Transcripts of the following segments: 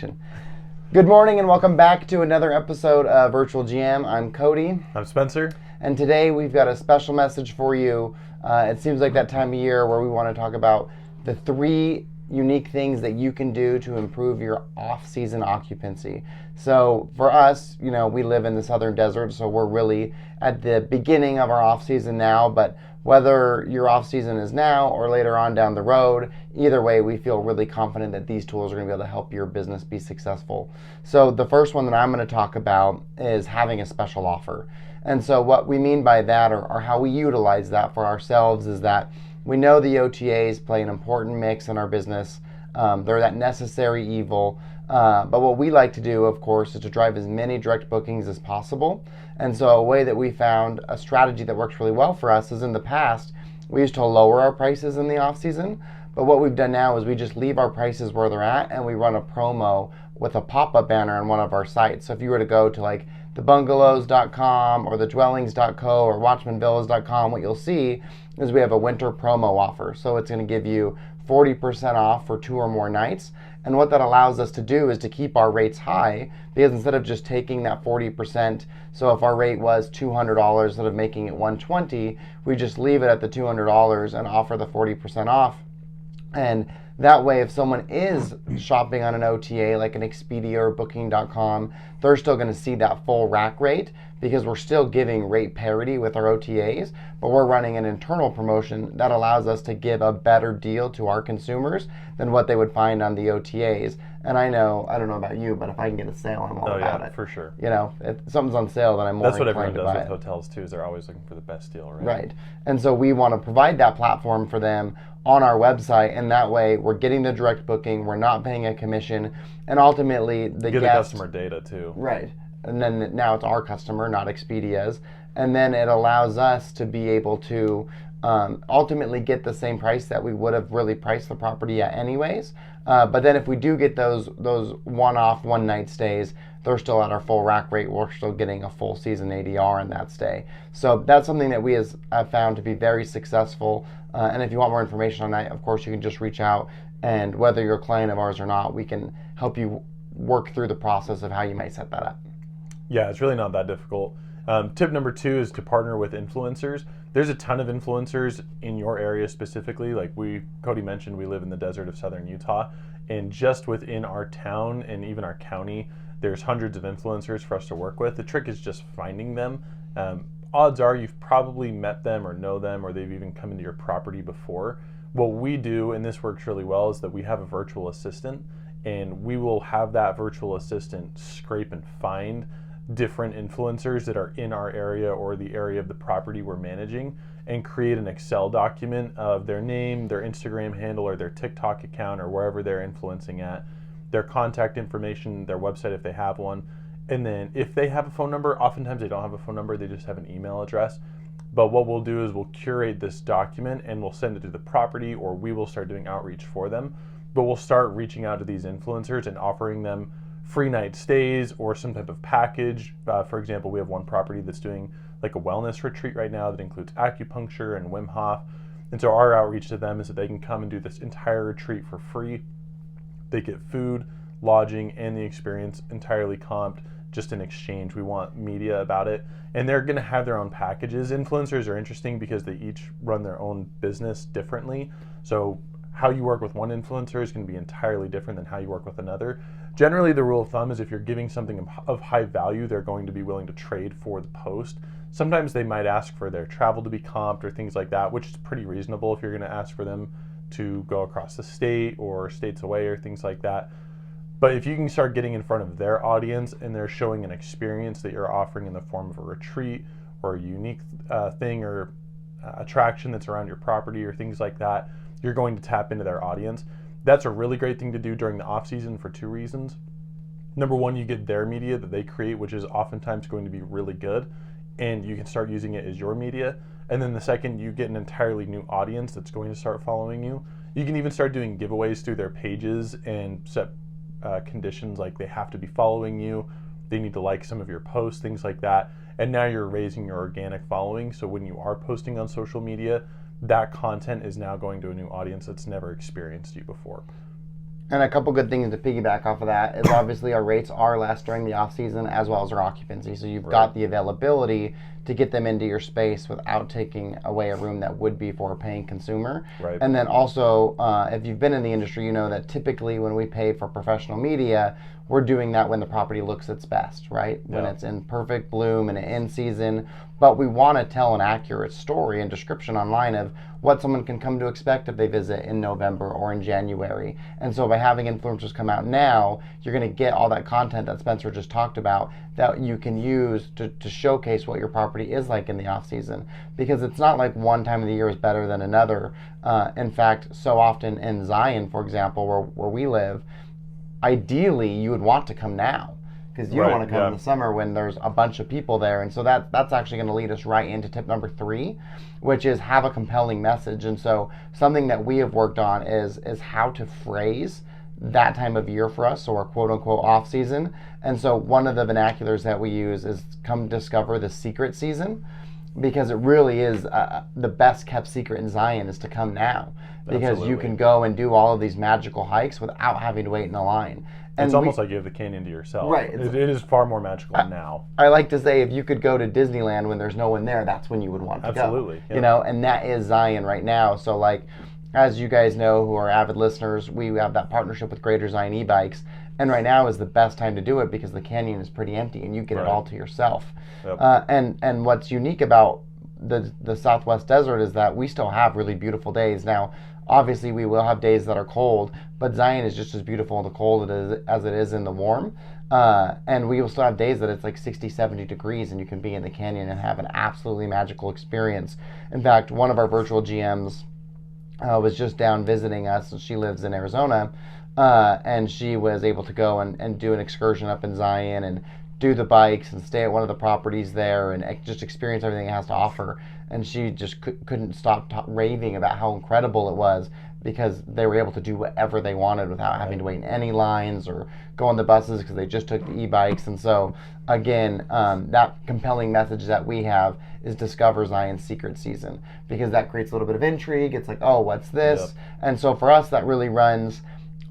action. Good morning and welcome back to another episode of Virtual GM. I'm Cody. I'm Spencer. And today we've got a special message for you. It seems like that time of year where we want to talk about the 3 unique things that you can do to improve your off-season occupancy. So for us, we live in the southern desert, so we're really at the beginning of our off-season now, but whether your off-season is now or later on down the road, either way, we feel really confident that these tools are going to be able to help your business be successful. So the first one that I'm going to talk about is having a special offer. And so what we mean by that, or how we utilize that for ourselves, is that we know the OTAs play an important mix in our business. They're that necessary evil. But what we like to do, of course, is to drive as many direct bookings as possible. And so a way that we found a strategy that works really well for us is in the past, we used to lower our prices in the off season. But what we've done now is we just leave our prices where they're at and we run a promo with a pop-up banner on one of our sites. So if you were to go to like thebungalows.com or thedwellings.co or watchmanvillas.com, what you'll see is we have a winter promo offer. So it's going to give you 40% off for 2 or more nights. And what that allows us to do is to keep our rates high, because instead of just taking that 40%, so if our rate was $200 instead of making it $120, we just leave it at the $200 and offer the 40% off. And that way, if someone is shopping on an OTA like an Expedia or Booking.com, they're still going to see that full rack rate, because we're still giving rate parity with our OTAs, but we're running an internal promotion that allows us to give a better deal to our consumers than what they would find on the OTAs. And I don't know about you, but if I can get a sale, I'm all about it. For sure. If something's on sale, then I'm more inclined to buy it. That's what everyone does with hotels too, is they're always looking for the best deal, right? Right. And so we want to provide that platform for them on our website, and that way we're getting the direct booking, we're not paying a commission, and ultimately the customer data too. Right. And then now it's our customer, not Expedia's, and then it allows us to be able to ultimately get the same price that we would have really priced the property at anyways. But then if we do get those one-off, one-night stays, they're still at our full rack rate. We're still getting a full season ADR in that stay. So that's something that we have found to be very successful. And if you want more information on that, of course, you can just reach out. And whether you're a client of ours or not, we can help you work through the process of how you might set that up. Yeah, it's really not that difficult. Tip number 2 is to partner with influencers. There's a ton of influencers in your area specifically. Like Cody mentioned, we live in the desert of southern Utah, and just within our town and even our county, there's hundreds of influencers for us to work with. The trick is just finding them. Odds are you've probably met them or know them, or they've even come into your property before. What we do, and this works really well, is that we have a virtual assistant, and we will have that virtual assistant scrape and find different influencers that are in our area or the area of the property we're managing, and create an Excel document of their name, their Instagram handle, or their TikTok account, or wherever they're influencing at, their contact information, their website if they have one, and then if they have a phone number, oftentimes they don't have a phone number, they just have an email address. But what we'll do is we'll curate this document and we'll send it to the property, or we will start doing outreach for them. But we'll start reaching out to these influencers and offering them free night stays or some type of package. For example, we have one property that's doing like a wellness retreat right now that includes acupuncture and Wim Hof. And so our outreach to them is that they can come and do this entire retreat for free. They get food, lodging, and the experience entirely comped just in exchange. We want media about it. And they're going to have their own packages. Influencers are interesting because they each run their own business differently. So how you work with one influencer is going to be entirely different than how you work with another. Generally, the rule of thumb is if you're giving something of high value, they're going to be willing to trade for the post. Sometimes they might ask for their travel to be comped or things like that, which is pretty reasonable if you're going to ask for them to go across the state or states away or things like that. But if you can start getting in front of their audience and they're showing an experience that you're offering in the form of a retreat or a unique thing or attraction that's around your property or things like that, you're going to tap into their audience. That's a really great thing to do during the off season for 2 reasons. Number 1, you get their media that they create, which is oftentimes going to be really good, and you can start using it as your media. And then the second, you get an entirely new audience that's going to start following you. You can even start doing giveaways through their pages and set conditions like they have to be following you, they need to like some of your posts, things like that. And now you're raising your organic following. So when you are posting on social media, that content is now going to a new audience that's never experienced you before. And a couple good things to piggyback off of that is obviously our rates are less during the off season as well as our occupancy. So you've got the availability to get them into your space without taking away a room that would be for a paying consumer. Right. And then also, if you've been in the industry, you know that typically when we pay for professional media, we're doing that when the property looks its best, right? When it's in perfect bloom and in season. But we want to tell an accurate story and description online of what someone can come to expect if they visit in November or in January. And so by having influencers come out now, you're going to get all that content that Spencer just talked about that you can use to showcase what your property is like in the off season. Because it's not like one time of the year is better than another. In fact, so often in Zion, for example, where we live, ideally you would want to come now because you don't want to come in the summer when there's a bunch of people there. And so that's actually going to lead us right into tip number 3, which is have a compelling message. And so something that we have worked on is how to phrase that time of year for us, so our quote unquote off season. And so one of the vernaculars that we use is come discover the secret season, because it really is the best kept secret in Zion is to come now, because you can go and do all of these magical hikes without having to wait in a line. And it's almost like you have the canyon to yourself. Right. It is far more magical now. I like to say if you could go to Disneyland when there's no one there, that's when you would want to go. Absolutely. Yeah. You know, and that is Zion right now. So like, as you guys know who are avid listeners, we have that partnership with Greater Zion e-bikes. And right now is the best time to do it because the canyon is pretty empty and you get it all to yourself. Yep. And what's unique about the Southwest Desert is that we still have really beautiful days. Now, obviously, we will have days that are cold, but Zion is just as beautiful in the cold as it is in the warm. And we will still have days that it's like 60, 70 degrees and you can be in the canyon and have an absolutely magical experience. In fact, one of our virtual GMs was just down visiting us, and she lives in Arizona, and she was able to go and do an excursion up in Zion and do the bikes and stay at one of the properties there and just experience everything it has to offer. And she just couldn't stop raving about how incredible it was because they were able to do whatever they wanted without having to wait in any lines or go on the buses because they just took the e-bikes. And so, again, that compelling message that we have is discover Zion's secret season, because that creates a little bit of intrigue. It's like, oh, what's this? Yep. And so for us, that really runs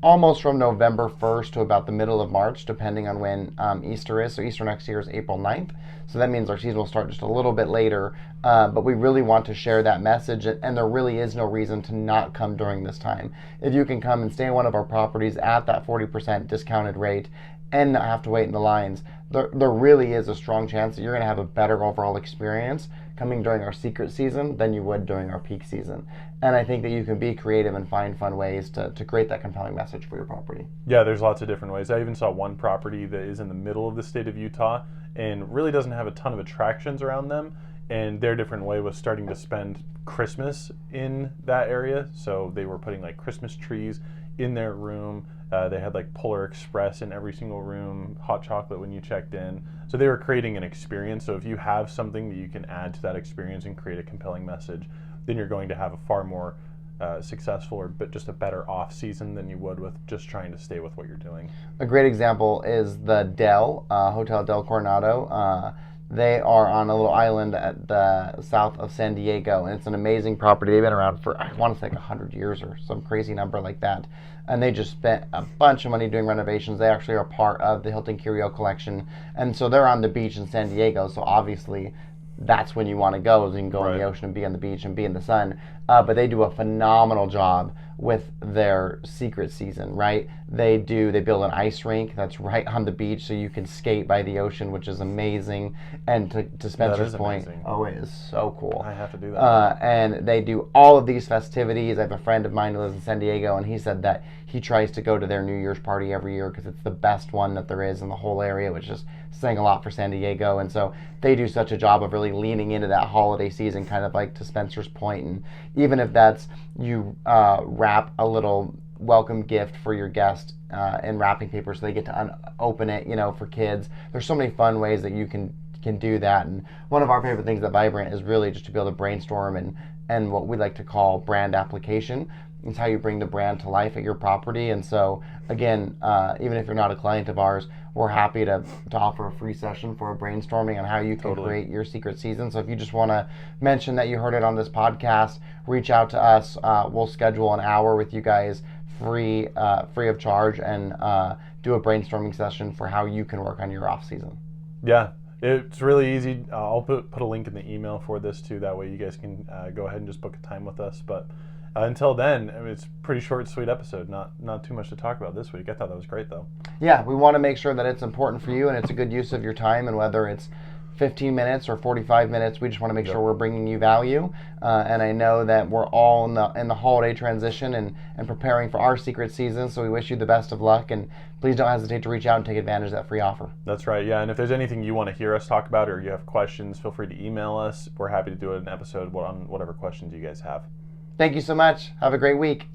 almost from November 1st to about the middle of March, depending on when Easter is. So Easter next year is April 9th. So that means our season will start just a little bit later. But we really want to share that message, and there really is no reason to not come during this time. If you can come and stay in one of our properties at that 40% discounted rate and not have to wait in the lines, there really is a strong chance that you're going to have a better overall experience coming during our secret season than you would during our peak season. And I think that you can be creative and find fun ways to create that compelling message for your property. Yeah, there's lots of different ways. I even saw one property that is in the middle of the state of Utah and really doesn't have a ton of attractions around them. And their different way was starting to spend Christmas in that area. So they were putting like Christmas trees in their room. They had like Polar Express in every single room, hot chocolate when you checked in. So they were creating an experience. So if you have something that you can add to that experience and create a compelling message, then you're going to have a far more successful but just a better off season than you would with just trying to stay with what you're doing. A great example is the Del, Hotel Del Coronado. They are on a little island at the south of San Diego, and it's an amazing property. They've been around for, I want to say, like 100 years or some crazy number like that. And they just spent a bunch of money doing renovations. They actually are part of the Hilton Curio collection. And so they're on the beach in San Diego, so obviously that's when you want to go, is you can go in the ocean and be on the beach and be in the sun. But they do a phenomenal job with their secret season, right? They build an ice rink that's right on the beach so you can skate by the ocean, which is amazing. And to Spencer's point, oh, it is so cool. I have to do that. And they do all of these festivities. I have a friend of mine who lives in San Diego, and he said that he tries to go to their New Year's party every year because it's the best one that there is in the whole area, which is saying a lot for San Diego. And so they do such a job of really leaning into that holiday season, kind of like to Spencer's point. And even if that's you wrap a little welcome gift for your guest in wrapping paper so they get to open it, for kids. There's so many fun ways that you can do that. And one of our favorite things at Vibrant is really just to be able to brainstorm and what we like to call brand application. It's how you bring the brand to life at your property. And so, again, even if you're not a client of ours, we're happy to offer a free session for a brainstorming on how you can create your secret season. So if you just want to mention that you heard it on this podcast, reach out to us. We'll schedule an hour with you guys free of charge and do a brainstorming session for how you can work on your off season. Yeah, it's really easy. I'll put a link in the email for this too. That way you guys can go ahead and just book a time with us. But until then, I mean, it's a pretty short, sweet episode. Not too much to talk about this week. I thought that was great, though. Yeah, we want to make sure that it's important for you and it's a good use of your time. And whether it's 15 minutes or 45 minutes, we just want to make sure we're bringing you value. And I know that we're all in the holiday transition and preparing for our secret season. So we wish you the best of luck. And please don't hesitate to reach out and take advantage of that free offer. That's right. Yeah. And if there's anything you want to hear us talk about or you have questions, feel free to email us. We're happy to do an episode on whatever questions you guys have. Thank you so much. Have a great week.